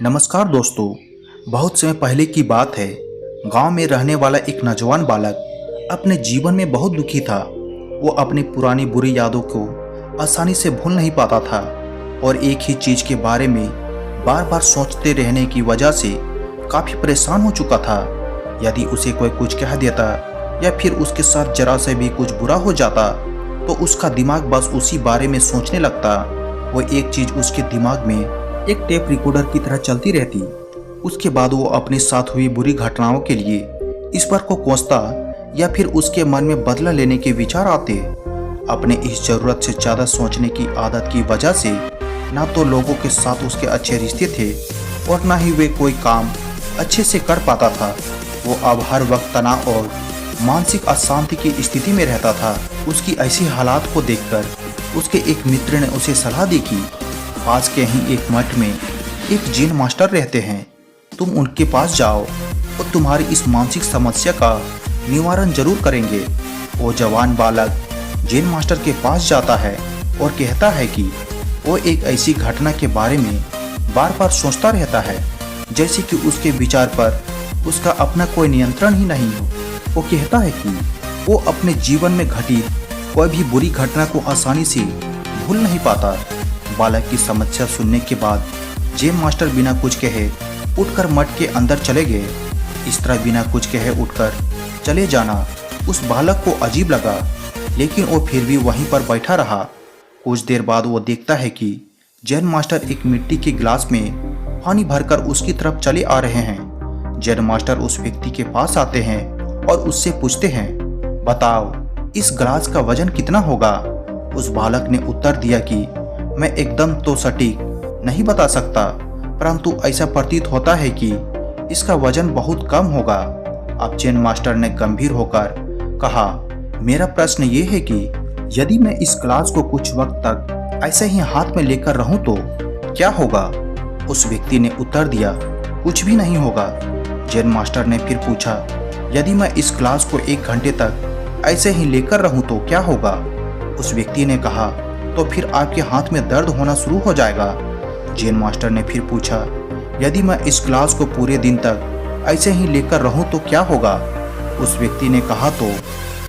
नमस्कार दोस्तों। बहुत समय पहले की बात है। गांव में रहने वाला एक नौजवान बालक अपने जीवन में बहुत दुखी था। वो अपनी पुरानी बुरी यादों को आसानी से भूल नहीं पाता था और एक ही चीज के बारे में बार बार सोचते रहने की वजह से काफी परेशान हो चुका था। यदि उसे कोई कुछ कह देता या फिर उसके साथ जरा से भी कुछ बुरा हो जाता तो उसका दिमाग बस उसी बारे में सोचने लगता। वो एक चीज उसके दिमाग में एक टेप रिकॉर्डर की तरह चलती रहती। उसके बाद वो अपने साथ हुई बुरी घटनाओं के लिए ईश्वर को कोसता या फिर उसके मन में बदला लेने के विचार आते। अपने इस जरूरत से ज्यादा सोचने की आदत की वजह से ना तो लोगों के साथ उसके अच्छे रिश्ते थे और ना ही वे कोई काम अच्छे से कर पाता था। वो अब हर वक्त तनाव और मानसिक अशांति की स्थिति में रहता था। उसकी ऐसी हालात को देखकर उसके एक मित्र ने उसे सलाह दी कि पास के ही एक मठ में एक जैन मास्टर रहते हैं, तुम उनके पास जाओ और तुम्हारी इस मानसिक समस्या का निवारण जरूर करेंगे। वो जवान बालक जैन मास्टर के पास जाता है और कहता है कि वो एक ऐसी घटना के बारे में बार बार सोचता रहता है जैसे कि उसके विचार पर उसका अपना कोई नियंत्रण ही नहीं हो। वो कहता है कि वो अपने जीवन में घटित कोई भी बुरी घटना को आसानी से भूल नहीं पाता। बालक की समस्या सुनने के बाद जैन मास्टर बिना कुछ कहे उठकर मठ के अंदर चले गए। इस तरह बिना कुछ कहे उठकर चले जाना उस बालक को अजीब लगा, लेकिन वो फिर भी वहीं पर बैठा रहा। कुछ देर बाद वो देखता है कि जैन मास्टर एक मिट्टी के गिलास में पानी भरकर उसकी तरफ चले आ रहे हैं। जैन मास्टर उस व्यक्ति के पास आते हैं और उससे पूछते हैं, बताओ इस गिलास का वजन कितना होगा। उस बालक ने उत्तर दिया कि मैं एकदम तो सटीक नहीं बता सकता, परंतु ऐसा प्रतीत होता है कि इसका वजन बहुत कम होगा। अब जैन मास्टर ने गंभीर होकर कहा, मेरा प्रश्न ये है कि यदि मैं इस गिलास को कुछ वक्त तक ऐसे ही हाथ में लेकर रहूं तो क्या होगा। उस व्यक्ति ने उत्तर दिया, कुछ भी नहीं होगा। जैन मास्टर ने फिर पूछा, यदि मैं इस गिलास को 1 घंटे तक ऐसे ही लेकर रहूं तो क्या होगा। उस व्यक्ति ने कहा, तो फिर आपके हाथ में दर्द होना शुरू हो जाएगा। जैन मास्टर ने फिर पूछा, यदि मैं इस गिलास को पूरे दिन तक ऐसे ही लेकर रहूं तो क्या होगा। उस व्यक्ति ने कहा, तो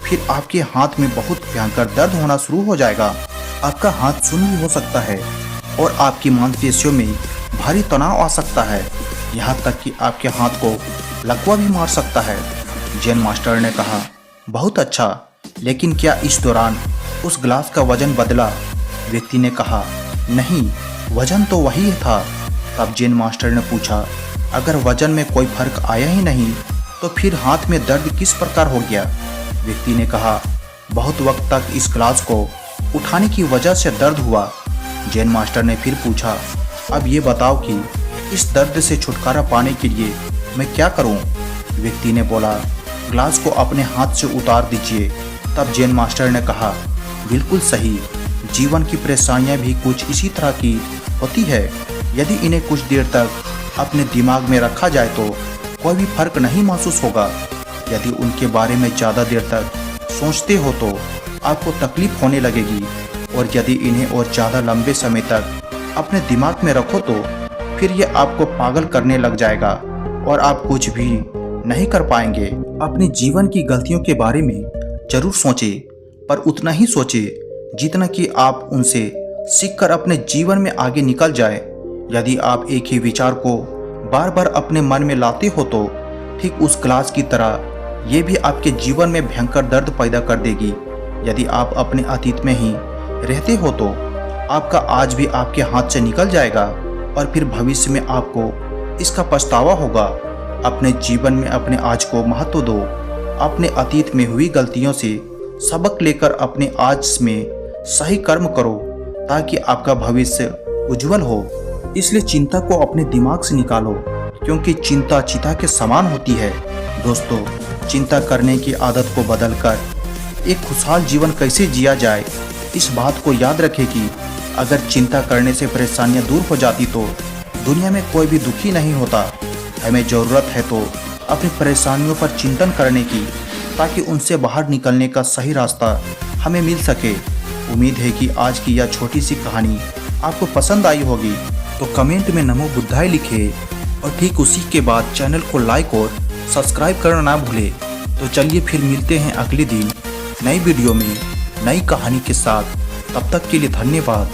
फिर आपके हाथ में बहुत भयंकर दर्द होना शुरू हो जाएगा। आपका हाथ शून्य हो सकता है और आपकी मांसपेशियों में भारी तनाव आ सकता है, यहाँ तक कि आपके हाथ को लकवा भी मार सकता है। जैन मास्टर ने कहा, बहुत अच्छा, लेकिन क्या इस दौरान उस गिलास का वजन बदला। व्यक्ति ने कहा, नहीं, वजन तो वही था। तब जैन मास्टर ने पूछा, अगर वजन में कोई फर्क आया ही नहीं तो फिर हाथ में दर्द किस प्रकार हो गया। व्यक्ति ने कहा, बहुत वक्त तक इस गिलास को उठाने की वजह से दर्द हुआ। जैन मास्टर ने फिर पूछा, अब ये बताओ कि इस दर्द से छुटकारा पाने के लिए मैं क्या करूं। व्यक्ति ने बोला, गिलास को अपने हाथ से उतार दीजिए। तब जैन मास्टर ने कहा, बिल्कुल सही, जीवन की परेशानियां भी कुछ इसी तरह की होती है। यदि इन्हें कुछ देर तक अपने दिमाग में रखा जाए तो कोई भी फर्क नहीं महसूस होगा। यदि उनके बारे में ज़्यादा देर तक सोचते हो तो आपको तकलीफ होने लगेगी, और यदि इन्हें और ज़्यादा लंबे समय तक अपने दिमाग में रखो तो फिर ये आपको पागल करने लग जाएगा और आप कुछ भी नहीं कर पाएंगे। अपने जीवन की गलतियों के बारे में जरूर सोचें, पर उतना ही सोचें जितना कि आप उनसे सीखकर अपने जीवन में आगे निकल जाए। यदि आप एक ही विचार को बार बार अपने मन में लाते हो तो ठीक उस गिलास की तरह ये भी आपके जीवन में भयंकर दर्द पैदा कर देगी। यदि आप अपने अतीत में ही रहते हो तो आपका आज भी आपके हाथ से निकल जाएगा और फिर भविष्य में आपको इसका पछतावा होगा। अपने जीवन में अपने आज को महत्व दो। अपने अतीत में हुई गलतियों से सबक लेकर अपने आज में सही कर्म करो ताकि आपका भविष्य उज्जवल हो। इसलिए चिंता को अपने दिमाग से निकालो, क्योंकि चिंता चिता के समान होती है। दोस्तों, चिंता करने की आदत को बदलकर एक खुशहाल जीवन कैसे जिया जाए, इस बात को याद रखें कि अगर चिंता करने से परेशानियां दूर हो जाती तो दुनिया में कोई भी दुखी नहीं होता। हमें ज़रूरत है तो अपनी परेशानियों पर चिंतन करने की, ताकि उनसे बाहर निकलने का सही रास्ता हमें मिल सके। उम्मीद है कि आज की यह छोटी सी कहानी आपको पसंद आई होगी। तो कमेंट में नमो बुद्धाय लिखे और ठीक उसी के बाद चैनल को लाइक और सब्सक्राइब करना ना भूले। तो चलिए फिर मिलते हैं अगले दिन नई वीडियो में नई कहानी के साथ। तब तक के लिए धन्यवाद।